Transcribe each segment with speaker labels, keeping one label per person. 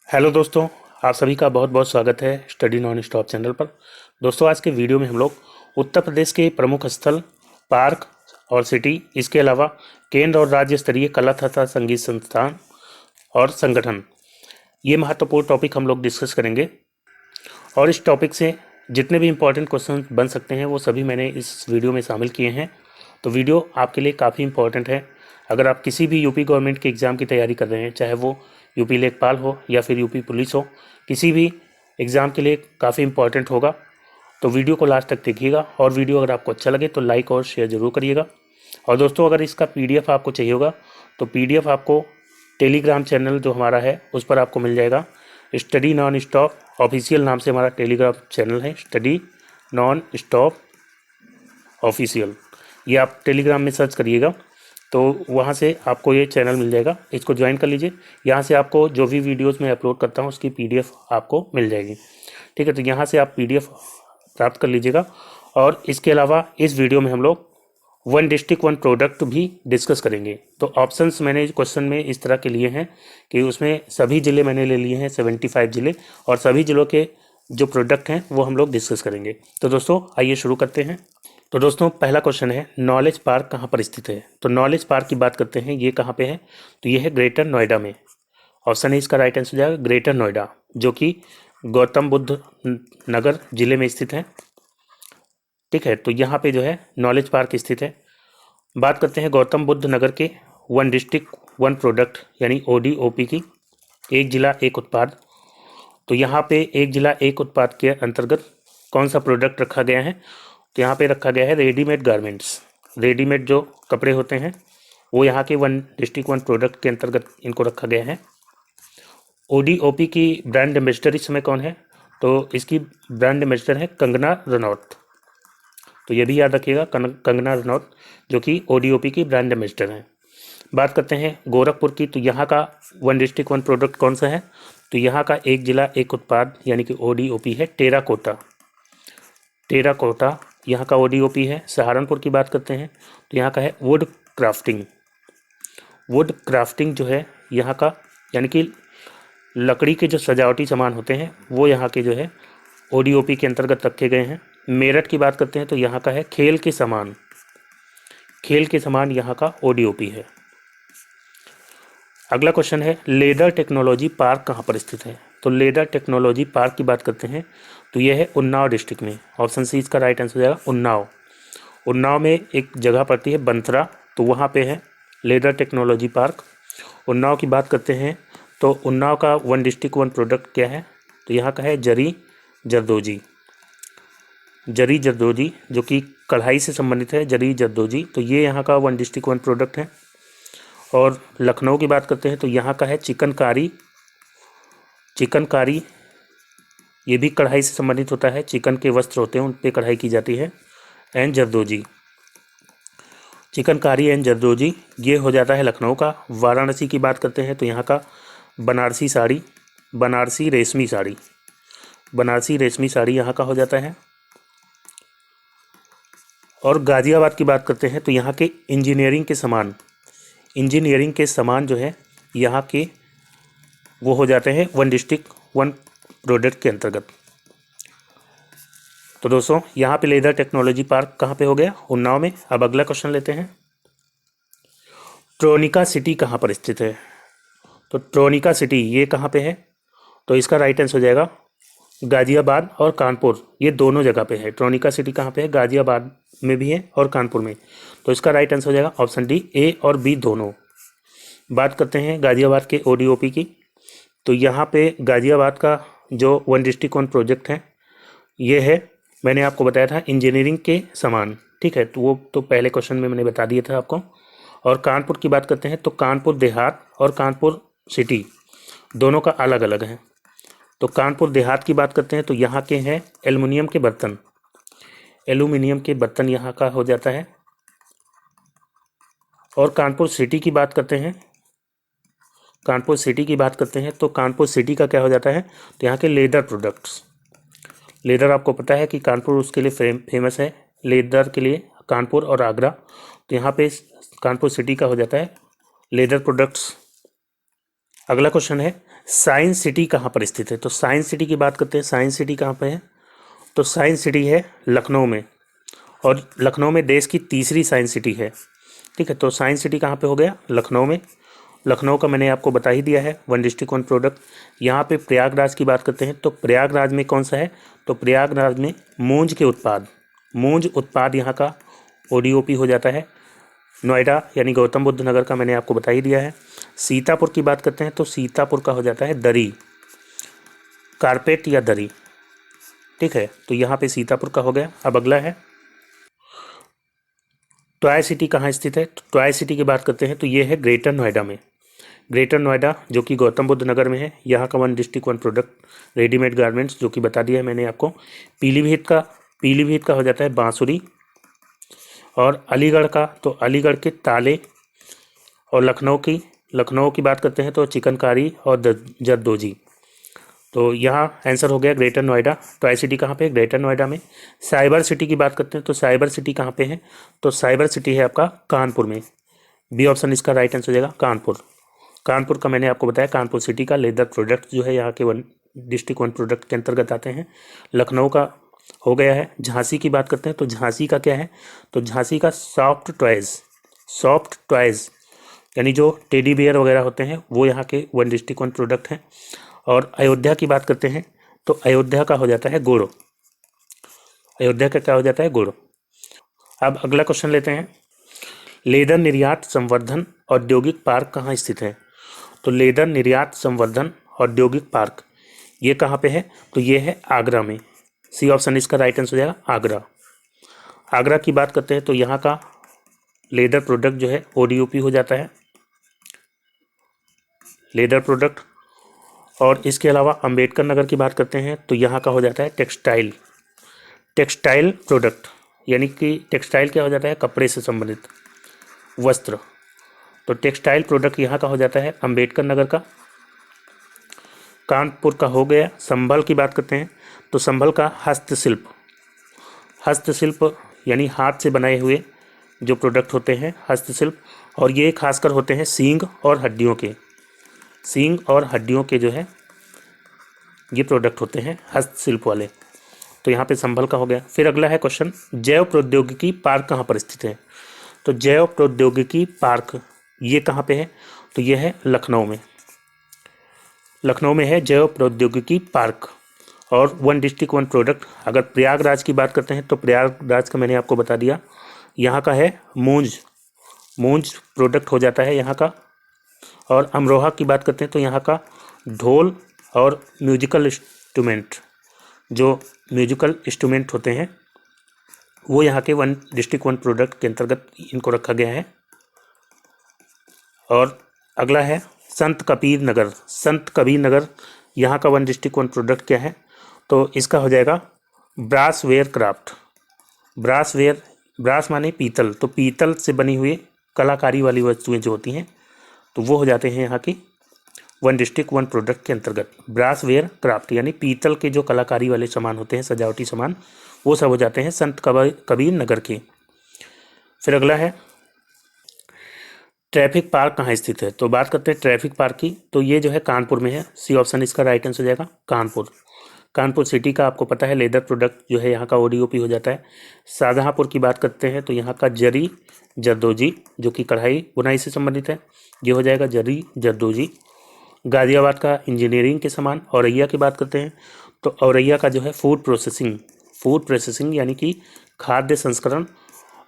Speaker 1: Hello दोस्तों, आप सभी का बहुत बहुत स्वागत है स्टडी नॉन स्टॉप चैनल पर। दोस्तों, आज के वीडियो में हम लोग उत्तर प्रदेश के प्रमुख स्थल, पार्क और सिटी, इसके अलावा केंद्र और राज्य स्तरीय कला तथा संगीत संस्थान और संगठन, ये महत्वपूर्ण टॉपिक हम लोग डिस्कस करेंगे। और इस टॉपिक से जितने भी इम्पोर्टेंट क्वेश्चन बन सकते हैं वो सभी मैंने इस वीडियो में शामिल किए हैं। तो वीडियो आपके लिए काफ़ी इम्पोर्टेंट है। अगर आप किसी भी यूपी गवर्नमेंट के एग्ज़ाम की तैयारी कर रहे हैं, चाहे वो यूपी लेखपाल हो या फिर यूपी पुलिस हो, किसी भी एग्ज़ाम के लिए काफ़ी इम्पोर्टेंट होगा। तो वीडियो को लास्ट तक देखिएगा और वीडियो अगर आपको अच्छा लगे तो लाइक और शेयर ज़रूर करिएगा। और दोस्तों, अगर इसका PDF आपको चाहिए होगा तो PDF आपको टेलीग्राम चैनल जो हमारा है उस पर आपको मिल जाएगा। स्टडी नॉन स्टॉप ऑफिशियल नाम से हमारा टेलीग्राम चैनल है, स्टडी नॉन स्टॉप ऑफिशियल। ये आप टेलीग्राम में सर्च करिएगा तो वहाँ से आपको ये चैनल मिल जाएगा, इसको ज्वाइन कर लीजिए। यहाँ से आपको जो भी वीडियोस मैं अपलोड करता हूँ उसकी PDF आपको मिल जाएगी। ठीक है, तो यहाँ से आप PDF प्राप्त कर लीजिएगा। और इसके अलावा इस वीडियो में हम लोग वन डिस्ट्रिक्ट वन प्रोडक्ट भी डिस्कस करेंगे। तो ऑप्शंस मैंने क्वेश्चन में इस तरह के लिए हैं कि उसमें सभी ज़िले मैंने ले लिए हैं, 75 ज़िले, और सभी ज़िलों के जो प्रोडक्ट हैं वो हम लोग डिस्कस करेंगे। तो दोस्तों, आइए शुरू करते हैं। तो दोस्तों, पहला क्वेश्चन है, नॉलेज पार्क कहाँ पर स्थित है। तो नॉलेज पार्क की बात करते हैं, ये कहाँ पे है। तो ये है ग्रेटर नोएडा में। ऑप्शन है इसका राइट आंसर हो जाएगा ग्रेटर नोएडा, जो कि गौतम बुद्ध नगर जिले में स्थित है। ठीक है, तो यहाँ पे जो है नॉलेज पार्क स्थित है। बात करते हैं गौतम बुद्ध नगर के वन डिस्ट्रिक्ट वन प्रोडक्ट यानी ODOP की, एक जिला एक उत्पाद। तो यहाँ पे एक जिला एक उत्पाद के अंतर्गत कौन सा प्रोडक्ट रखा गया है। तो यहाँ पे रखा गया है रेडीमेड गारमेंट्स। रेडीमेड जो कपड़े होते हैं वो यहाँ के वन डिस्ट्रिक्ट वन प्रोडक्ट के अंतर्गत इनको रखा गया है। ODOP की ब्रांड एम्बेसडर इस समय कौन है। तो इसकी ब्रांड एम्बेसडर है कंगना रनौत। तो ये भी याद रखिएगा, कंगना रनौत जो कि ODOP की ब्रांड एम्बेसडर हैं। बात करते हैं गोरखपुर की, तो यहाँ का वन डिस्ट्रिक्ट वन प्रोडक्ट कौन सा है। तो यहाँ का एक जिला एक उत्पाद यानी कि ODOP है टेराकोटा। टेराकोटा यहाँ का ODOP है। सहारनपुर की बात करते हैं तो यहाँ का है वुड क्राफ्टिंग। वुड क्राफ्टिंग जो है यहाँ का, यानी कि लकड़ी के जो सजावटी सामान होते हैं वो यहाँ के जो है ODOP के अंतर्गत रखे गए हैं। मेरठ की बात करते हैं तो यहाँ का है खेल के सामान। खेल के सामान यहाँ का ODOP है। अगला क्वेश्चन है, लेदर टेक्नोलॉजी पार्क कहाँ पर स्थित है। तो लेदर टेक्नोलॉजी पार्क की बात करते हैं तो यह है उन्नाव डिस्ट्रिक्ट में। ऑप्शन सी इसका राइट आंसर हो जाएगा उन्नाव। उन्नाव में एक जगह पड़ती है बंथरा, तो वहाँ पे है लेदर टेक्नोलॉजी पार्क। उन्नाव की बात करते हैं तो उन्नाव का वन डिस्ट्रिक्ट वन प्रोडक्ट क्या है। तो यहाँ का है जरी जरदोजी। जरी जरदोजी जो कि कढ़ाई से संबंधित है, जरी जरदोजी, तो ये यहाँ का वन डिस्ट्रिक्ट वन प्रोडक्ट है। और लखनऊ की बात करते हैं तो यहाँ का है चिकनकारी। चिकनकारी ये भी कढ़ाई से संबंधित होता है, चिकन के वस्त्र होते हैं उन पर कढ़ाई की जाती है। एन जरदोजी, चिकनकारी एन जरदोजी, ये हो जाता है लखनऊ का। वाराणसी की बात करते हैं तो यहाँ का बनारसी साड़ी, बनारसी रेशमी साड़ी, बनारसी रेशमी साड़ी यहाँ का हो जाता है। और गाज़ियाबाद की बात करते हैं तो यहाँ के इंजीनियरिंग के सामान, इंजीनियरिंग के सामान जो है यहाँ के वो हो जाते हैं वन डिस्ट्रिक्ट वन प्रोडक्ट के अंतर्गत। तो दोस्तों, यहाँ पे लेदर टेक्नोलॉजी पार्क कहाँ पे हो गया, उन्नाव में। अब अगला क्वेश्चन लेते हैं, ट्रोनिका सिटी कहाँ पर स्थित है। तो ट्रोनिका सिटी ये कहाँ पे है। तो इसका राइट आंसर हो जाएगा गाज़ियाबाद और कानपुर, ये दोनों जगह पे है। ट्रोनिका सिटी कहाँ पे है, गाज़ियाबाद में भी है और कानपुर में। तो इसका राइट आंसर हो जाएगा ऑप्शन डी, A और B दोनों। बात करते हैं गाज़ियाबाद के ODOP की, तो यहाँ पे गाज़ियाबाद का जो वन डिस्ट्रिक्ट वन प्रोजेक्ट है ये है, मैंने आपको बताया था इंजीनियरिंग के सामान। ठीक है, तो वो तो पहले क्वेश्चन में मैंने बता दिया था आपको। और कानपुर की बात करते हैं तो कानपुर देहात और कानपुर सिटी दोनों का अलग अलग है। तो कानपुर देहात की बात करते हैं तो यहाँ के हैं एल्युमिनियम के बर्तन, एल्युमिनियम के बर्तन यहाँ का हो जाता है। और कानपुर सिटी की बात करते हैं, कानपुर सिटी की बात करते हैं तो कानपुर सिटी का क्या हो जाता है, तो यहाँ के लेदर प्रोडक्ट्स। लेदर आपको पता है कि कानपुर उसके लिए फेमस है, लेदर के लिए कानपुर और आगरा। तो यहाँ पे कानपुर सिटी का हो जाता है लेदर प्रोडक्ट्स। अगला क्वेश्चन है साइंस सिटी कहाँ पर स्थित है। तो साइंस सिटी की बात करते हैं, साइंस सिटी कहाँ पे है। तो साइंस सिटी है लखनऊ में, और लखनऊ में देश की तीसरी साइंस सिटी है। ठीक है, तो साइंस सिटी कहाँ पे हो गया, लखनऊ में। लखनऊ का मैंने आपको बता ही दिया है, वन डिस्ट्रिक्ट वन प्रोडक्ट। यहाँ पे प्रयागराज की बात करते हैं, तो प्रयागराज में कौन सा है, तो प्रयागराज में मूंज के उत्पाद, मूंज उत्पाद यहाँ का ओडीओपी हो जाता है। नोएडा यानी गौतम बुद्ध नगर का मैंने आपको बता ही दिया है। सीतापुर की बात करते हैं, तो सीतापुर का हो जाता है दरी, कारपेट या दरी। ठीक है, तो यहाँ पे सीतापुर का हो गया। अब अगला है टॉय सिटी कहाँ स्थित है। तो टॉय सिटी की बात करते हैं, तो ये है ग्रेटर नोएडा में। ग्रेटर नोएडा जो कि गौतम बुद्ध नगर में है, यहाँ का one district one product readymade garments, जो कि बता दिया है मैंने आपको। पीलीभीत का हो जाता है बांसुरी। और अलीगढ़ का, तो अलीगढ़ के ताले। और लखनऊ की बात करते हैं, तो चिकनकारी और जरदोजी। तो यहाँ आंसर हो गया ग्रेटर नोएडा। टॉय सिटी कहाँ पे है, ग्रेटर नोएडा में। साइबर सिटी की बात करते हैं, तो साइबर सिटी कहाँ पे है, तो साइबर सिटी है आपका कानपुर में। बी ऑप्शन इसका राइट आंसर हो जाएगा कानपुर। कानपुर का मैंने आपको बताया, कानपुर सिटी का लेदर प्रोडक्ट जो है यहाँ के वन डिस्ट्रिक्ट वन प्रोडक्ट के अंतर्गत आते हैं। लखनऊ का हो गया है। झांसी की बात करते हैं, तो झांसी का क्या है, तो झांसी का सॉफ्ट टॉयज़ यानी जो टेडी बियर वगैरह होते हैं वो यहाँ के वन डिस्ट्रिक्ट वन प्रोडक्ट हैं। और अयोध्या की बात करते हैं, तो अयोध्या का हो जाता है गुड़। अयोध्या का क्या हो जाता है, गुड़। अब अगला क्वेश्चन लेते हैं, लेदर निर्यात संवर्धन औद्योगिक पार्क कहाँ स्थित है। तो लेदर निर्यात संवर्धन औद्योगिक पार्क ये कहाँ पे है, तो ये है आगरा में। सी ऑप्शन इसका राइट आंसर हो जाएगा आगरा। आगरा की बात करते हैं, तो यहाँ का लेदर प्रोडक्ट जो है ओडीओपी हो जाता है, लेदर प्रोडक्ट। और इसके अलावा अंबेडकर नगर की बात करते हैं, तो यहाँ का हो जाता है टेक्सटाइल प्रोडक्ट, यानी कि टेक्सटाइल क्या हो जाता है, कपड़े से संबंधित वस्त्र। तो टेक्सटाइल प्रोडक्ट यहाँ का हो जाता है अंबेडकर नगर का। कानपुर का हो गया। संभल की बात करते हैं, तो संभल का हस्तशिल्प यानी हाथ से बनाए हुए जो प्रोडक्ट होते हैं हस्तशिल्प, और ये खासकर होते हैं सींग और हड्डियों के जो है ये प्रोडक्ट होते हैं हस्तशिल्प वाले। तो यहाँ पे संभल का हो गया। फिर अगला है क्वेश्चन, जैव प्रौद्योगिकी पार्क कहाँ पर स्थित है। तो जैव प्रौद्योगिकी पार्क ये कहाँ पे है, तो ये है लखनऊ में है जैव प्रौद्योगिकी पार्क। और वन डिस्ट्रिक्ट वन प्रोडक्ट, अगर प्रयागराज की बात करते हैं, तो प्रयागराज का मैंने आपको बता दिया, यहाँ का है मूंज प्रोडक्ट हो जाता है यहाँ का। और अमरोहा की बात करते हैं, तो यहाँ का ढोल और म्यूजिकल इंस्ट्रूमेंट होते हैं वो यहाँ के वन डिस्ट्रिक्ट वन प्रोडक्ट के अंतर्गत इनको रखा गया है। और अगला है संत कबीर नगर यहाँ का वन डिस्ट्रिक्ट वन प्रोडक्ट क्या है, तो इसका हो जाएगा ब्रासवेयर क्राफ्ट। ब्रास माने पीतल, तो पीतल से बनी हुई कलाकारी वाली वस्तुएं जो होती हैं तो वो हो जाते हैं यहाँ की वन डिस्ट्रिक्ट वन प्रोडक्ट के अंतर्गत। ब्रासवेयर क्राफ्ट यानी पीतल के जो कलाकारी वाले सामान होते हैं, सजावटी सामान, वो सब हो जाते हैं संत कबीर नगर के। फिर अगला है ट्रैफिक पार्क कहाँ स्थित है। तो बात करते हैं ट्रैफिक पार्क की, तो ये जो है कानपुर में है। सी ऑप्शन इसका राइट आंसर हो जाएगा कानपुर सिटी का आपको पता है लेदर प्रोडक्ट जो है यहाँ का ओडीओपी हो जाता है। शाहजहाँपुर की बात करते हैं, तो यहाँ का जरी जरदोजी जो कि कढ़ाई बुनाई से संबंधित है, ये हो जाएगा जरी जरदोजी। गाजियाबाद का इंजीनियरिंग के सामान। औरैया की बात करते हैं, तो औरैया का जो है फूड प्रोसेसिंग यानी कि खाद्य संस्करण।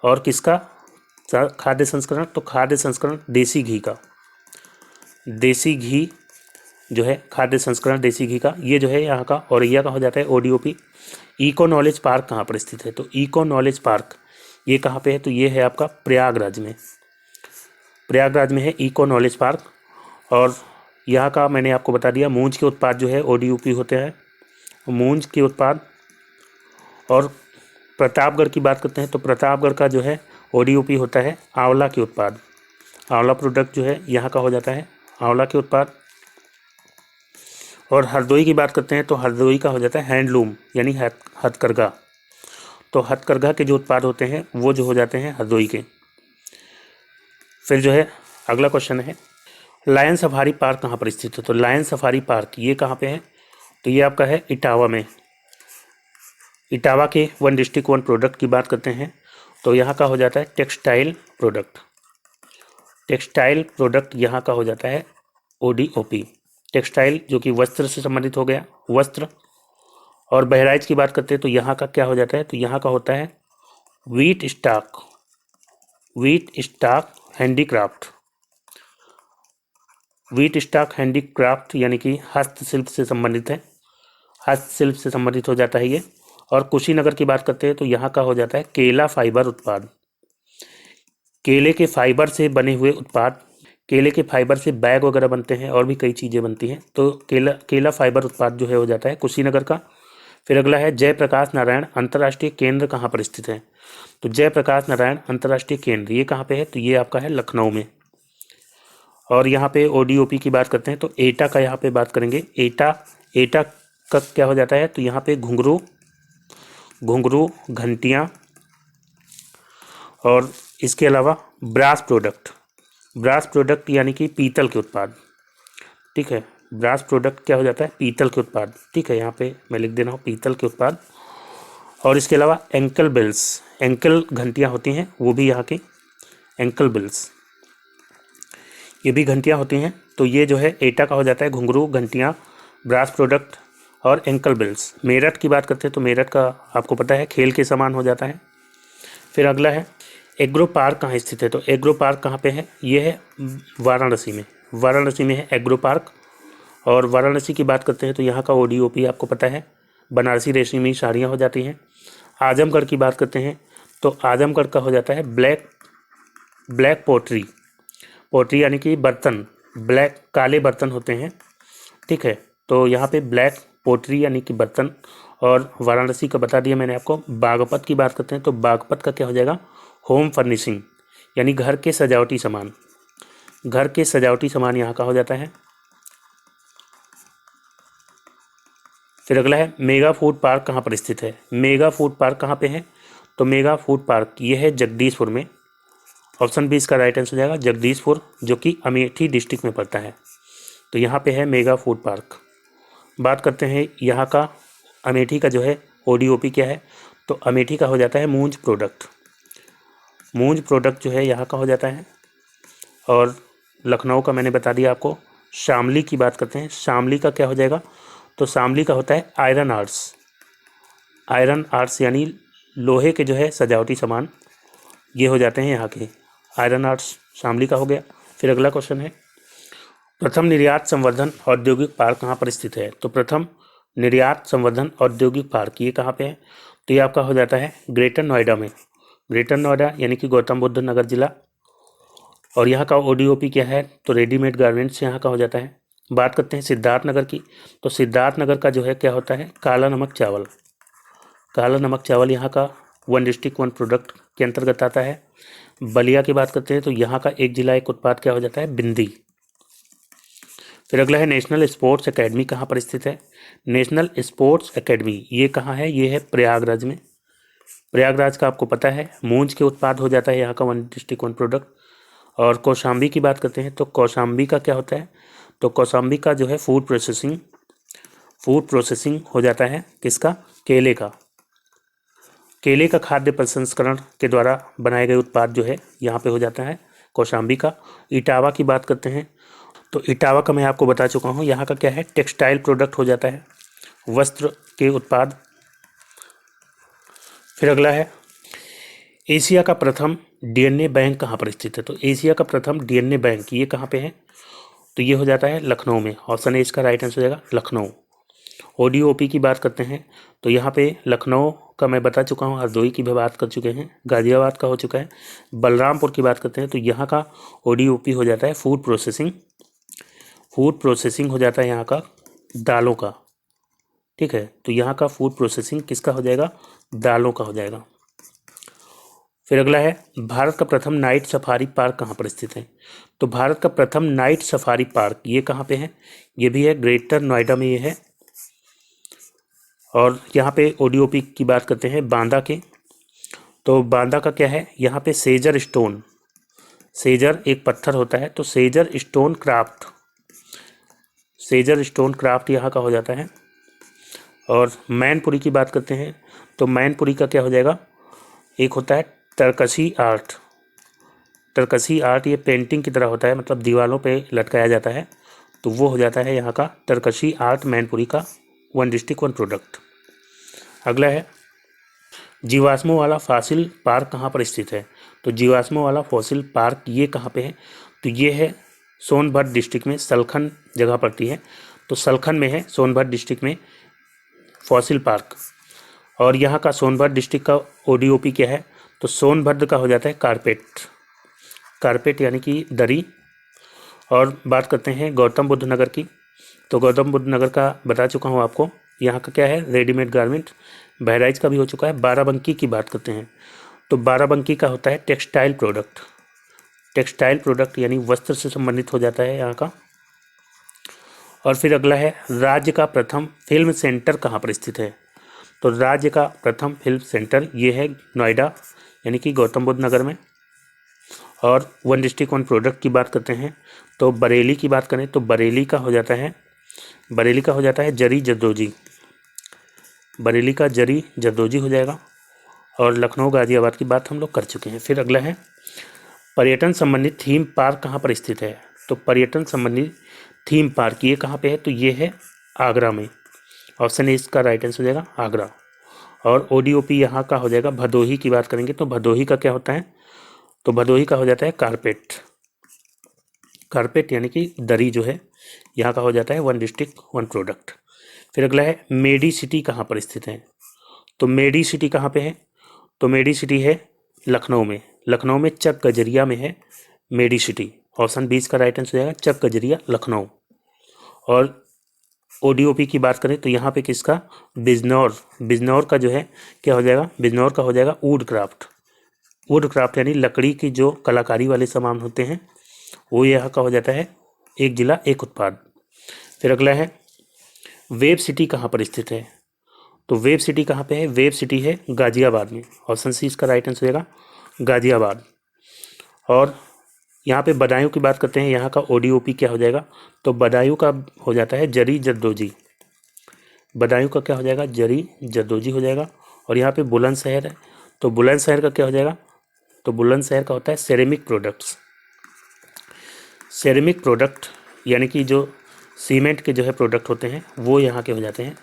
Speaker 1: और किसका खाद्य संस्करण, तो खाद्य संस्करण देसी घी जो है खाद्य संस्करण देसी घी का, ये जो है यहाँ का औरैया का हो जाता है ओडीओपी। इको नॉलेज पार्क कहाँ पर स्थित है, तो इको नॉलेज पार्क ये कहाँ पे है, तो ये है आपका प्रयागराज में है इको नॉलेज पार्क। और यहाँ का मैंने आपको बता दिया मूंज के उत्पाद जो है ओडीओपी होते हैं, मूंज के उत्पाद। और प्रतापगढ़ की बात करते हैं, तो प्रतापगढ़ का जो है ओडीओपी होता है आंवला के उत्पाद। आंवला प्रोडक्ट जो है यहाँ का हो जाता है आंवला के उत्पाद। और हरदोई की बात करते हैं, तो हरदोई का हो जाता है हैंडलूम यानी हथकरघा। तो हथकरघा के जो उत्पाद होते हैं वो जो हो जाते हैं हरदोई के। फिर जो है अगला क्वेश्चन है, लायन सफारी पार्क कहाँ पर स्थित है? तो लायन सफारी पार्क ये कहाँ पे है? तो ये आपका है इटावा में। इटावा के वन डिस्ट्रिक्ट वन प्रोडक्ट की बात करते हैं तो यहाँ का हो जाता है टेक्सटाइल प्रोडक्ट। टेक्सटाइल प्रोडक्ट यहाँ का हो जाता है ODOP। टेक्सटाइल जो कि वस्त्र से संबंधित हो गया, वस्त्र। और बहराइच की बात करते हैं तो यहाँ का क्या हो जाता है? तो यहाँ का होता है wheat stock handicraft. Wheat stock handicraft यानी कि हस्तशिल्प से संबंधित है, हस्तशिल्प से संबंधित हो जाता है ये। और कुशीनगर की बात करते हैं तो यहाँ का हो जाता है केला फाइबर उत्पाद। केले के फाइबर से बने हुए उत्पाद, केले के फाइबर से बैग वगैरह बनते हैं और भी कई चीज़ें बनती हैं। तो केला फाइबर उत्पाद जो है हो जाता है कुशीनगर का। फिर अगला है जयप्रकाश नारायण अंतर्राष्ट्रीय केंद्र कहाँ पर स्थित है? तो जयप्रकाश नारायण अंतर्राष्ट्रीय केंद्र ये कहाँ पे है? तो ये आपका है लखनऊ में। और यहाँ पे ODOP की बात करते हैं तो एटा का यहाँ पे बात करेंगे। एटा का क्या हो जाता है? तो यहाँ पे घुंघरू घंटियाँ और इसके अलावा ब्रास प्रोडक्ट यानी कि पीतल के उत्पाद। ठीक है, ब्रास प्रोडक्ट क्या हो जाता है? पीतल के उत्पाद। ठीक है, यहाँ पे मैं लिख दे रहा हूँ पीतल के उत्पाद। और इसके अलावा एंकल बेल्स, एंकल घंटियाँ होती हैं वो भी यहाँ की एंकल बेल्स, ये भी घंटियाँ होती हैं। तो ये जो है एटा का हो जाता है घुंघरू घंटियाँ, ब्रास प्रोडक्ट और एंकल बेल्स। मेरठ की बात करते हैं तो मेरठ का आपको पता है खेल के समान हो जाता है। फिर अगला है एग्रो पार्क कहाँ स्थित है? तो एग्रो पार्क कहाँ पे है? ये है वाराणसी में है एग्रो पार्क। और वाराणसी की बात करते हैं तो यहाँ का ODOP आपको पता है बनारसी रेशमी साड़ियाँ हो जाती हैं। आजमगढ़ की बात करते हैं तो आजमगढ़ का हो जाता है ब्लैक पोट्री यानी कि बर्तन, ब्लैक काले बर्तन होते हैं। ठीक है, तो यहाँ पे ब्लैक पोट्री यानी कि बर्तन। और वाराणसी का बता दिया मैंने आपको। बागपत की बात करते हैं तो बागपत का क्या हो जाएगा? होम फर्निशिंग यानी घर के सजावटी सामान यहाँ का हो जाता है। फिर अगला है मेगा फूड पार्क कहाँ पर स्थित है? मेगा फूड पार्क कहाँ पे है? तो मेगा फूड पार्क ये है जगदीशपुर में। ऑप्शन बी इसका राइट आंसर हो जाएगा जगदीशपुर, जो कि अमेठी डिस्ट्रिक्ट में पड़ता है। तो यहाँ पे है मेगा फूड पार्क। बात करते हैं यहाँ का अमेठी का जो है ODOP क्या है? तो अमेठी का हो जाता है मूंज प्रोडक्ट जो है यहाँ का हो जाता है। और लखनऊ का मैंने बता दिया आपको। शामली की बात करते हैं, शामली का क्या हो जाएगा? तो शामली का होता है आयरन आर्ट्स यानी लोहे के जो है सजावटी सामान ये हो जाते हैं यहाँ के। आयरन आर्ट्स शामली का हो गया। फिर अगला क्वेश्चन है प्रथम निर्यात संवर्धन औद्योगिक पार्क कहाँ पर स्थित है? तो प्रथम निर्यात संवर्धन औद्योगिक पार्क ये कहाँ पे है? तो ये आपका हो जाता है ग्रेटर नोएडा में। ग्रेटर नोएडा यानी कि गौतम बुद्ध नगर जिला। और यहाँ का ODOP क्या है? तो रेडीमेड गारमेंट्स यहाँ का हो जाता है। बात करते हैं सिद्धार्थनगर की, तो सिद्धार्थनगर का जो है क्या होता है? काला नमक चावल यहाँ का वन डिस्ट्रिक्ट वन प्रोडक्ट के अंतर्गत आता है। बलिया की बात करते हैं तो यहाँ का एक जिला एक उत्पाद क्या हो जाता है? बिंदी। फिर अगला है नेशनल स्पोर्ट्स एकेडमी कहाँ पर स्थित है? नेशनल स्पोर्ट्स एकेडमी ये कहाँ है? ये है प्रयागराज में। प्रयागराज का आपको पता है मूंज के उत्पाद हो जाता है यहाँ का वन डिस्ट्रिक्ट वन प्रोडक्ट। और कौशाम्बी की बात करते हैं तो कौशाम्बी का क्या होता है? तो कौशाम्बी का जो है फूड प्रोसेसिंग हो जाता है किसका? केले का खाद्य प्रसंस्करण के द्वारा बनाए गए उत्पाद जो है यहाँ पे हो जाता है कौशाम्बी का। इटावा की बात करते हैं तो इटावा का मैं आपको बता चुका हूँ, यहाँ का क्या है? टेक्सटाइल प्रोडक्ट हो जाता है, वस्त्र के उत्पाद। फिर अगला है एशिया का प्रथम DNA बैंक कहाँ पर स्थित है? तो एशिया का प्रथम DNA बैंक ये कहाँ पे है? तो ये हो जाता है लखनऊ में। ऑप्शन ए इसका राइट आंसर हो जाएगा लखनऊ। ODOP की बात करते हैं तो यहाँ पे लखनऊ का मैं बता चुका हूँ, हरदोई की भी बात कर चुके हैं, गाजियाबाद का हो चुका है। बलरामपुर की बात करते हैं तो यहाँ का ODOP हो जाता है फूड प्रोसेसिंग हो जाता है यहाँ का दालों का। ठीक है, तो यहाँ का फूड प्रोसेसिंग किसका हो जाएगा? दालों का हो जाएगा। फिर अगला है भारत का प्रथम नाइट सफारी पार्क कहाँ पर स्थित है? तो भारत का प्रथम नाइट सफारी पार्क ये कहाँ पे है? ये भी है ग्रेटर नोएडा में ये है। और यहाँ पे ODOP की बात करते हैं बांदा के, तो बांदा का क्या है? यहाँ पे सेजर एक पत्थर होता है, तो सेजर स्टोन क्राफ्ट यहाँ का हो जाता है। और मैनपुरी की बात करते हैं तो मैनपुरी का क्या हो जाएगा, एक होता है तरकशी आर्ट। तरकशी आर्ट ये पेंटिंग की तरह होता है, मतलब दीवारों पे लटकाया जाता है, तो वो हो जाता है यहाँ का तरकशी आर्ट मैनपुरी का। 1 डिस्ट्रिक्ट 1 प्रोडक्ट। अगला है जीवाश्मों वाला फॉसिल पार्क कहाँ पर स्थित है। तो जीवाश्मों वाला फॉसिल पार्क ये कहाँ पे है, तो ये है सोनभद्र डिस्ट्रिक्ट में, सलखन जगह पड़ती है, तो सलखन में है सोनभद्र डिस्ट्रिक्ट में फॉसिल पार्क। और यहाँ का सोनभद्र डिस्ट्रिक्ट का ODOP क्या है, तो सोनभद्र का हो जाता है कारपेट यानी कि दरी। और बात करते हैं गौतम बुद्ध नगर की, तो गौतम बुद्ध नगर का बता चुका हूँ आपको, यहाँ का क्या है रेडीमेड गारमेंट। बहराइच का भी हो चुका है। बाराबंकी की बात करते हैं तो बाराबंकी का होता है टेक्सटाइल प्रोडक्ट यानी वस्त्र से संबंधित हो जाता है यहाँ का। और फिर अगला है राज्य का प्रथम फिल्म सेंटर कहाँ पर स्थित है। तो राज्य का प्रथम फिल्म सेंटर ये है नोएडा यानी कि गौतम बुद्ध नगर में। और 1 डिस्ट्रिक्ट 1 प्रोडक्ट की बात करते हैं तो बरेली की बात करें तो बरेली का हो जाता है जरी जरदोजी। बरेली का जरी जरदोजी हो जाएगा। और लखनऊ गाजियाबाद की बात हम लोग कर चुके हैं। फिर अगला है पर्यटन संबंधित थीम पार्क कहाँ पर स्थित है। तो पर्यटन संबंधित थीम पार्क ये कहाँ पे है, तो ये है आगरा में। ऑप्शन ए इसका राइट आंसर हो जाएगा आगरा। और ODOP यहाँ का हो जाएगा भदोही की बात करेंगे तो भदोही का क्या होता है, तो भदोही का हो जाता है कारपेट यानी कि दरी जो है यहाँ का हो जाता है 1 डिस्ट्रिक्ट 1 प्रोडक्ट। फिर अगला है मेडी सिटी कहाँ पर स्थित है। तो मेडी सिटी कहाँ पे है, तो मेडी सिटी है लखनऊ में चक गजरिया में है मेडी सिटी। ऑप्शन 20 का राइट आंसर हो जाएगा चक गजरिया लखनऊ। और ODOP की बात करें तो यहाँ पे किसका बिजनौर का जो है क्या हो जाएगा, बिजनौर का हो जाएगा वुड क्राफ्ट यानी लकड़ी की जो कलाकारी वाले सामान होते हैं वो यहाँ का हो जाता है एक जिला एक उत्पाद। फिर अगला है वेब सिटी कहाँ पर स्थित है। तो वेब सिटी कहाँ पे है, वेब सिटी है गाजियाबाद में। ऑप्शन सी इसका राइट आंसर हो जाएगा गाजियाबाद। और यहाँ पे बदायूं की बात करते हैं, यहाँ का ODOP क्या हो जाएगा, तो बदायूं का हो जाता है जरी जरदोजी। बदायूं का क्या हो जाएगा, जरी जरदोजी हो जाएगा। और यहाँ पे बुलंदशहर है तो बुलंदशहर का क्या हो जाएगा, तो बुलंदशहर का होता है सेरेमिक प्रोडक्ट यानी कि जो सीमेंट के जो है प्रोडक्ट होते हैं वो यहाँ के हो जाते हैं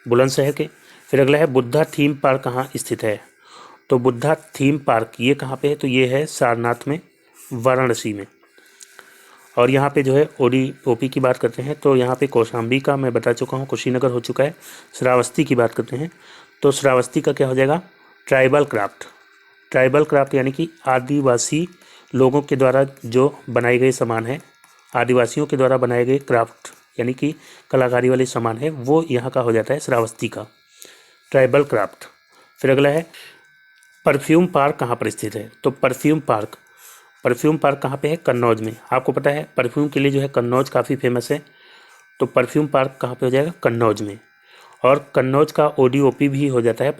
Speaker 1: बुलंदशहर के। फिर अगला है बुद्धा थीम पार्क कहाँ स्थित है। तो बुद्धा थीम पार्क ये कहाँ पे है, तो ये है सारनाथ में वाराणसी में। और यहाँ पे जो है ODOP की बात करते हैं तो यहाँ पे कौशाम्बी का मैं बता चुका हूँ, कुशीनगर हो चुका है। श्रावस्ती की बात करते हैं तो श्रावस्ती का क्या हो जाएगा ट्राइबल क्राफ्ट यानी कि आदिवासी लोगों के द्वारा जो बनाए गए सामान है, आदिवासियों के द्वारा बनाए गए क्राफ्ट यानी कि कलाकारी वाले सामान है वो यहाँ का हो जाता है श्रावस्ती का ट्राइबल क्राफ्ट। फिर अगला है परफ्यूम पार्क कहाँ पर स्थित है। तो परफ्यूम पार्क कहाँ पे है, कन्नौज में। आपको पता है परफ्यूम के लिए जो है कन्नौज काफ़ी फेमस है, तो परफ्यूम पार्क कहाँ पे हो जाएगा, कन्नौज में। और कन्नौज का ODOP भी हो जाता है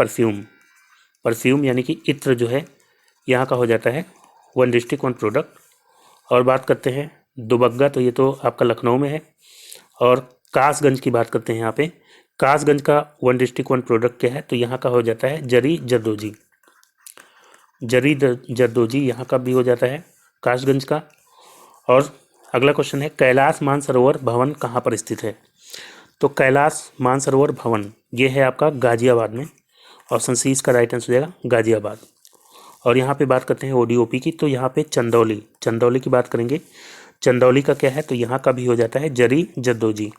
Speaker 1: परफ्यूम यानी कि इत्र जो है यहाँ का हो जाता है 1 डिस्ट्रिक्ट 1 प्रोडक्ट। और बात करते हैं दुबग्गा, तो ये तो आपका लखनऊ में है। और कासगंज की बात करते हैं, यहाँ पे कासगंज का 1 डिस्ट्रिक्ट 1 प्रोडक्ट क्या है, तो यहाँ का हो जाता है जरी जरदोजी यहाँ का भी हो जाता है कासगंज का। और अगला क्वेश्चन है कैलाश मानसरोवर भवन कहाँ पर स्थित है। तो कैलाश मानसरोवर भवन ये है आपका गाजियाबाद में। ऑप्शन सी इसका राइट आंसर हो जाएगा गाजियाबाद। और यहाँ पे बात करते हैं ODOP की, तो यहाँ पे चंदौली की बात करेंगे। चंदौली का क्या है, तो यहाँ का भी हो जाता है जरी जरदोजी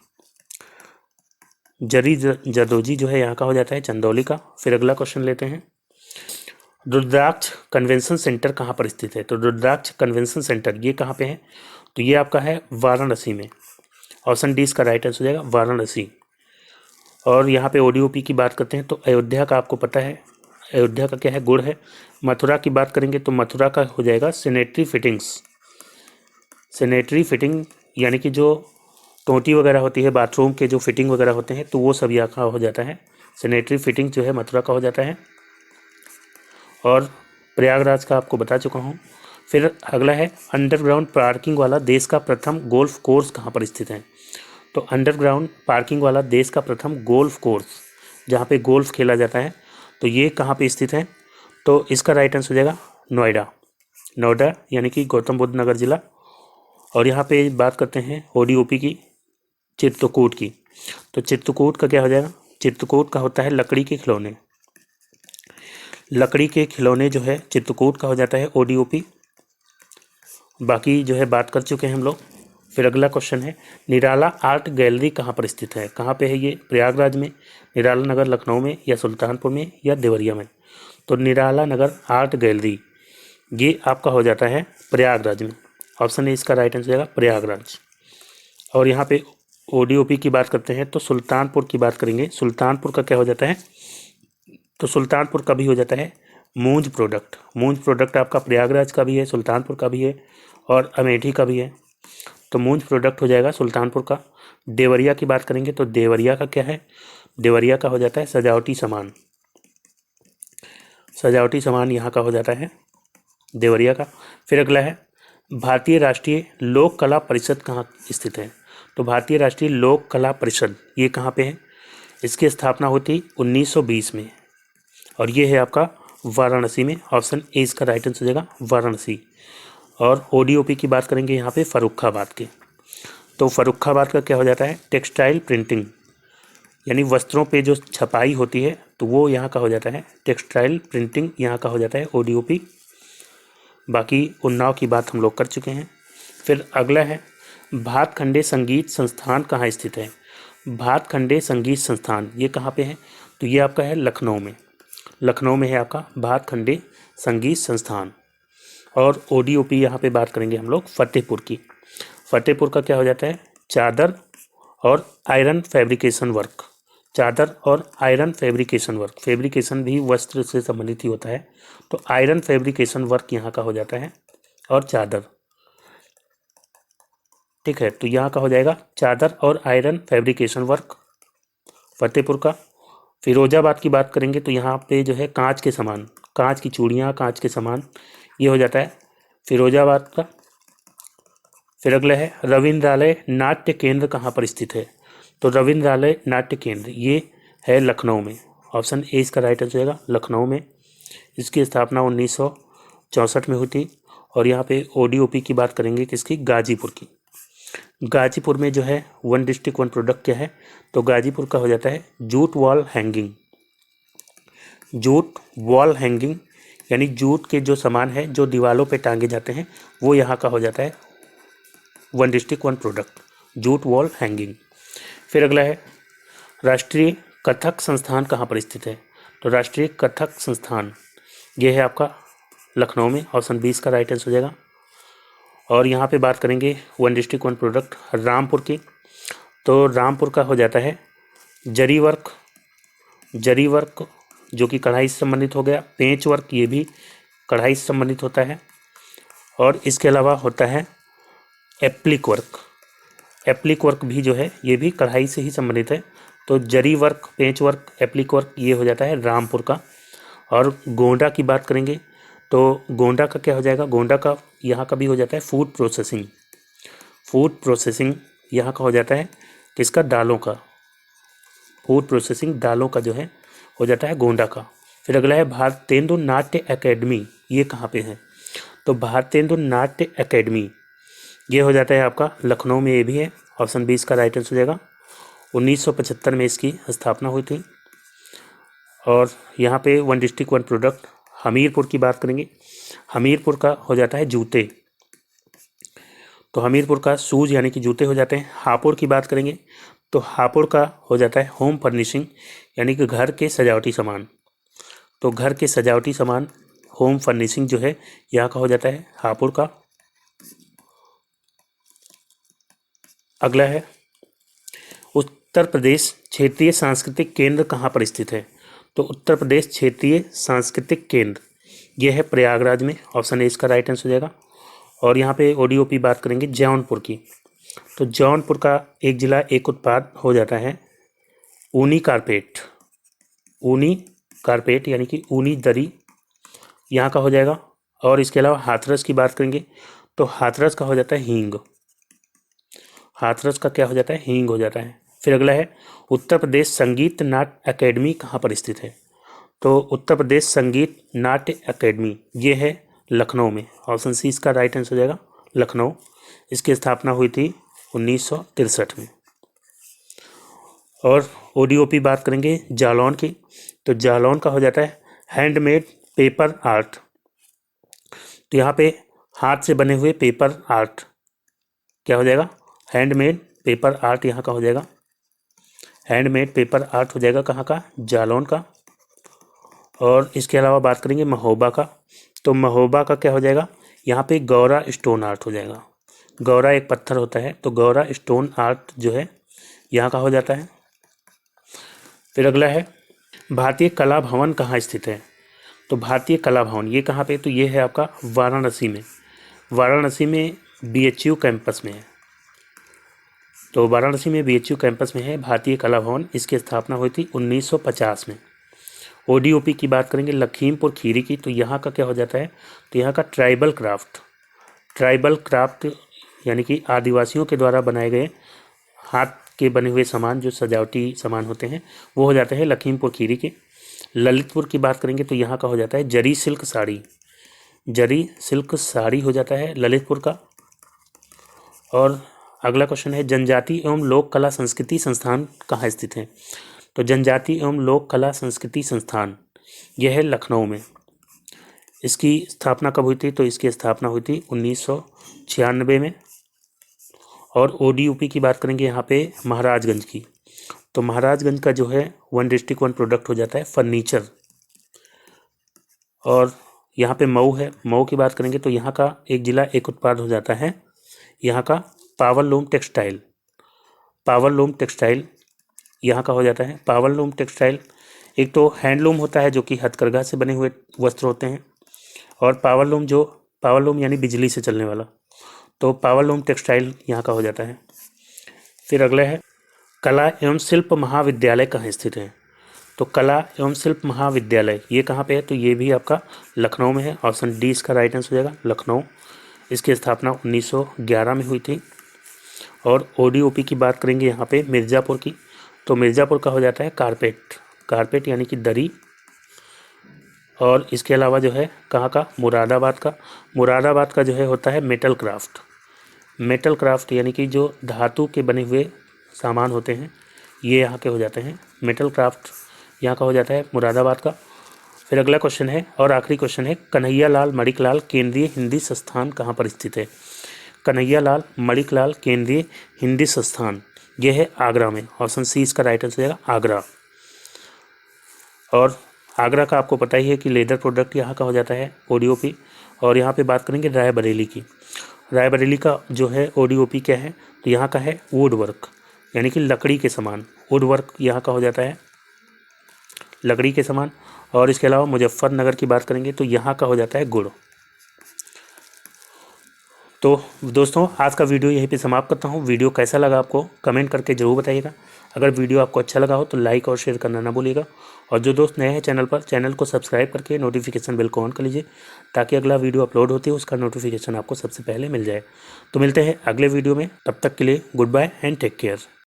Speaker 1: जो है यहाँ का हो जाता है चंदौली का। फिर अगला क्वेश्चन लेते हैं रुद्राक्ष कन्वेंशन सेंटर कहाँ पर स्थित है। तो रुद्राक्ष कन्वेंशन सेंटर ये कहाँ पे है, तो ये आपका है वाराणसी में। ऑप्शन डी इसका राइट आंसर हो जाएगा वाराणसी। और यहाँ पे ODOP की बात करते हैं तो अयोध्या का आपको पता है, अयोध्या का क्या है गुड़ है। मथुरा की बात करेंगे तो मथुरा का हो जाएगा सैनिटरी फिटिंग यानी कि जो टोंटी वगैरह होती है बाथरूम के जो फिटिंग वगैरह होते हैं तो वो सब यहाँ का हो जाता है। सैनिटरी फिटिंग जो है मथुरा का हो जाता है। और प्रयागराज का आपको बता चुका हूँ। फिर अगला है अंडरग्राउंड पार्किंग वाला देश का प्रथम गोल्फ कोर्स कहाँ पर स्थित है। तो अंडरग्राउंड पार्किंग वाला देश का प्रथम गोल्फ कोर्स जहाँ पे गोल्फ खेला जाता है तो ये कहाँ पे स्थित है। तो इसका राइट आंसर हो जाएगा नोएडा। नोएडा यानी कि गौतम बुद्ध नगर जिला। और यहाँ पे बात करते हैं ओडीओपी की, चित्रकूट की। तो चित्रकूट का क्या हो जाएगा, चित्रकूट का होता है लकड़ी के खिलौने। लकड़ी के खिलौने जो है चित्रकूट का हो जाता है ओडीओपी। बाकी जो है बात कर चुके हैं हम लोग। फिर अगला क्वेश्चन है निराला आर्ट गैलरी कहाँ पर स्थित है। कहाँ पे है ये, प्रयागराज में, निराला नगर लखनऊ में, या सुल्तानपुर में, या देवरिया में। तो निराला नगर आर्ट गैलरी ये आपका हो जाता है प्रयागराज में। ऑप्शन है इसका राइट आंसर हो जाएगा प्रयागराज। और यहाँ पे ओडीओपी की बात करते हैं तो सुल्तानपुर की बात करेंगे। सुल्तानपुर का क्या हो जाता है, तो सुल्तानपुर का भी हो जाता है मूंज प्रोडक्ट। मूंज प्रोडक्ट आपका प्रयागराज का भी है, सुल्तानपुर का भी है और अमेठी का भी है। तो मूंज प्रोडक्ट हो जाएगा सुल्तानपुर का। देवरिया की बात करेंगे तो देवरिया का क्या है, देवरिया का हो जाता है सजावटी सामान। सजावटी सामान यहाँ का हो जाता है देवरिया का। फिर अगला है भारतीय राष्ट्रीय लोक कला परिषद कहाँ स्थित है। तो भारतीय राष्ट्रीय लोक कला परिषद ये कहाँ पे है, इसकी स्थापना होती 1920 में और ये है आपका वाराणसी में। ऑप्शन ए इसका राइट आंसर हो जाएगा वाराणसी। और ओडीओपी की बात करेंगे यहाँ पे फर्रुखाबाद के। तो फर्रुखाबाद का क्या हो जाता है टेक्सटाइल प्रिंटिंग, यानी वस्त्रों पे जो छपाई होती है तो वो यहाँ का हो जाता है टेक्सटाइल प्रिंटिंग, यहाँ का हो जाता है ओडीओपी। बाकी उन्नाव की बात हम लोग कर चुके हैं। फिर अगला है भातखंडे संगीत संस्थान कहाँ स्थित है। भातखंडे संगीत संस्थान ये कहाँ पे है, तो ये आपका है लखनऊ में। लखनऊ में है आपका भातखंडे संगीत संस्थान। और ओडीओपी यहाँ पे बात करेंगे हम लोग फतेहपुर की। फतेहपुर का क्या हो जाता है चादर और आयरन फैब्रिकेशन वर्क। चादर और आयरन फैब्रिकेशन वर्क, फैब्रिकेशन भी वस्त्र से संबंधित ही होता है तो आयरन फैब्रिकेशन वर्क यहाँ का हो जाता है और चादर। ठीक है, तो यहाँ का हो जाएगा चादर और आयरन फैब्रिकेशन वर्क फतेहपुर का। फिरोजाबाद की बात करेंगे तो यहाँ पे जो है कांच के सामान, कांच की चूड़ियाँ, कांच के सामान, ये हो जाता है फिरोजाबाद का। फिर अगला है रविंद्रालय नाट्य केंद्र कहाँ पर स्थित है। तो रविंद्रालय नाट्य केंद्र ये है लखनऊ में। ऑप्शन ए इसका राइट आंसर होगा लखनऊ में। इसकी स्थापना 1964 में हुई थी। और यहाँ पे ओडीओपी की बात करेंगे किसकी, गाजीपुर की। गाजीपुर में जो है वन डिस्ट्रिक्ट वन प्रोडक्ट क्या है, तो गाजीपुर का हो जाता है jute wall hanging. Jute wall hanging यानी जूट के जो सामान है जो दीवारों पे टांगे जाते हैं वो यहाँ का हो जाता है one district one product, jute wall hanging. फिर अगला है राष्ट्रीय कथक संस्थान कहाँ पर स्थित है। तो राष्ट्रीय कथक संस्थान ये है आपका लखनऊ में। ऑप्शन 20 का राइट आंसर हो जाएगा। और यहाँ पे बात करेंगे one district one product Rampur की। तो रामपुर का हो जाता है जरी वर्क। जरी वर्क जो कि कढ़ाई से संबंधित हो गया। पेंच वर्क ये भी कढ़ाई से संबंधित होता है। और इसके अलावा होता है एप्लिक वर्क। एप्लिक वर्क भी जो है ये भी कढ़ाई से ही संबंधित है। तो जरी वर्क, पेंच वर्क, एप्लिक वर्क ये हो जाता है रामपुर का। और गोंडा की बात करेंगे तो गोंडा का क्या हो जाएगा, गोंडा का यहाँ का भी हो जाता है फूड प्रोसेसिंग। फूड प्रोसेसिंग यहाँ का हो जाता है किसका, दालों का। फूड प्रोसेसिंग दालों का जो है हो जाता है गोंडा का। फिर अगला है भारतेंदु नाट्य एकेडमी, ये कहाँ पे है। तो भारतेंदु नाट्य एकेडमी ये हो जाता है आपका लखनऊ में, ये भी है। ऑप्शन 20 का राइट आंसर हो जाएगा। 1975 में इसकी स्थापना हुई थी। और यहाँ पे one district one product Hamirpur की बात करेंगे। हमीरपुर का हो जाता है जूते। तो हमीरपुर का शूज यानी कि जूते हो जाते हैं। हापुड़ की बात करेंगे तो हापुड़ का हो जाता है होम फर्निशिंग यानी कि घर के सजावटी सामान। तो घर के सजावटी सामान होम फर्निशिंग जो है यहाँ का हो जाता है हापुड़ का। अगला है उत्तर प्रदेश क्षेत्रीय सांस्कृतिक केंद्र कहाँ पर स्थित है। तो उत्तर प्रदेश क्षेत्रीय सांस्कृतिक केंद्र ये है प्रयागराज में। ऑप्शन ए इसका राइट आंसर हो जाएगा। और यहाँ पे ओडीओपी बात करेंगे जौनपुर की। तो जौनपुर का एक जिला एक उत्पाद हो जाता है ऊनी कारपेट। ऊनी कारपेट यानी कि ऊनी दरी यहाँ का हो जाएगा। और इसके अलावा हाथरस की बात करेंगे तो हाथरस का हो जाता है हींग। हाथरस का क्या हो जाता है? हींग हो जाता है। फिर अगला है उत्तर प्रदेश संगीत नाट्य अकेडमी कहाँ पर स्थित है? तो उत्तर प्रदेश संगीत नाट्य अकेडमी ये है लखनऊ में। ऑप्शन सी इसका राइट आंसर हो जाएगा, लखनऊ। इसकी स्थापना हुई थी 1963 में। और ओडीओपी बात करेंगे जालौन की, तो जालौन का हो जाता है हैंडमेड पेपर आर्ट। तो यहाँ पे हाथ से बने हुए पेपर आर्ट क्या हो जाएगा? हैंडमेड पेपर आर्ट यहाँ का हो जाएगा। हैंडमेड पेपर आर्ट हो जाएगा कहाँ का? जालौन का। और इसके अलावा बात करेंगे महोबा का, तो महोबा का क्या हो जाएगा? यहाँ पे गौरा स्टोन आर्ट हो जाएगा। गौरा एक पत्थर होता है, तो गौरा स्टोन आर्ट जो है यहाँ का हो जाता है। फिर अगला है भारतीय कला भवन कहाँ स्थित है? तो भारतीय कला भवन ये कहाँ पे? तो ये है आपका वाराणसी में। वाराणसी में BHU कैंपस में है। तो वाराणसी में BHU कैंपस में है भारतीय कला भवन। इसकी स्थापना हुई थी 1950 में। ODOP की बात करेंगे लखीमपुर खीरी की, तो यहाँ का क्या हो जाता है? तो यहाँ का ट्राइबल क्राफ्ट यानी कि आदिवासियों के द्वारा बनाए गए हाथ के बने हुए सामान, जो सजावटी सामान होते हैं, वो हो जाते हैं लखीमपुर खीरी के। ललितपुर की बात करेंगे तो यहाँ का हो जाता है जरी सिल्क साड़ी हो जाता है ललितपुर का। और अगला क्वेश्चन है जनजाति एवं लोक कला संस्कृति संस्थान कहाँ स्थित है? तो जनजाति एवं लोक कला संस्कृति संस्थान यह है लखनऊ में। इसकी स्थापना कब हुई थी? तो इसकी स्थापना हुई थी 1996 में। और ODOP की बात करेंगे यहाँ पे महाराजगंज की, तो महाराजगंज का जो है 1 डिस्ट्रिक्ट 1 प्रोडक्ट हो जाता है फर्नीचर। और यहाँ पे मऊ है, मऊ की बात करेंगे तो यहाँ का एक जिला एक उत्पाद हो जाता है यहाँ का पावरलूम टेक्सटाइल यहाँ का हो जाता है। पावरलूम टेक्सटाइल एक तो हैंडलूम होता है जो कि हथकरघा से बने हुए वस्त्र होते हैं, और पावरलूम यानी बिजली से चलने वाला, तो पावरलूम टेक्सटाइल यहाँ का हो जाता है। फिर अगला है कला एवं शिल्प महाविद्यालय कहाँ स्थित है? तो कला एवं शिल्प महाविद्यालय ये कहाँ पे है? तो ये भी आपका लखनऊ में है। ऑप्शन डी इसका राइट आंसर हो जाएगा, लखनऊ। इसकी स्थापना 1911 में हुई थी। और ODOP की बात करेंगे यहाँ पे मिर्ज़ापुर की, तो मिर्ज़ापुर का हो जाता है कारपेट यानी कि दरी। और इसके अलावा जो है कहाँ का? मुरादाबाद का जो है होता है मेटल क्राफ्ट यानी कि जो धातु के बने हुए सामान होते हैं ये यहाँ के हो जाते हैं। मेटल क्राफ्ट यहाँ का हो जाता है मुरादाबाद का। फिर अगला क्वेश्चन है और आखिरी क्वेश्चन है कन्हैयालाल मणिकलाल केंद्रीय हिंदी संस्थान कहाँ पर स्थित है? कन्हैयालाल मणिकलाल केंद्रीय हिंदी संस्थान ये है आगरा में। ऑप्शन सी इसका राइट आंसर होगा आगरा। और आगरा का आपको पता ही है कि लेदर प्रोडक्ट यहाँ का हो जाता है ODOP। और यहाँ पे बात करेंगे रायबरेली की। रायबरेली का जो है ODOP क्या है? तो यहाँ का है वुड वर्क यानी कि लकड़ी के सामान। वुड वर्क यहाँ का हो जाता है लकड़ी के सामान। और इसके अलावा मुजफ्फरनगर की बात करेंगे तो यहाँ का हो जाता है गुड़। तो दोस्तों आज का वीडियो यहीं पे समाप्त करता हूँ। वीडियो कैसा लगा आपको कमेंट करके ज़रूर बताइएगा। अगर वीडियो आपको अच्छा लगा हो तो लाइक और शेयर करना ना भूलिएगा। और जो दोस्त नए हैं चैनल पर, चैनल को सब्सक्राइब करके नोटिफिकेशन बेल को ऑन कर लीजिए ताकि अगला वीडियो अपलोड होती है उसका नोटिफिकेशन आपको सबसे पहले मिल जाए। तो मिलते हैं अगले वीडियो में, तब तक के लिए goodbye and take care.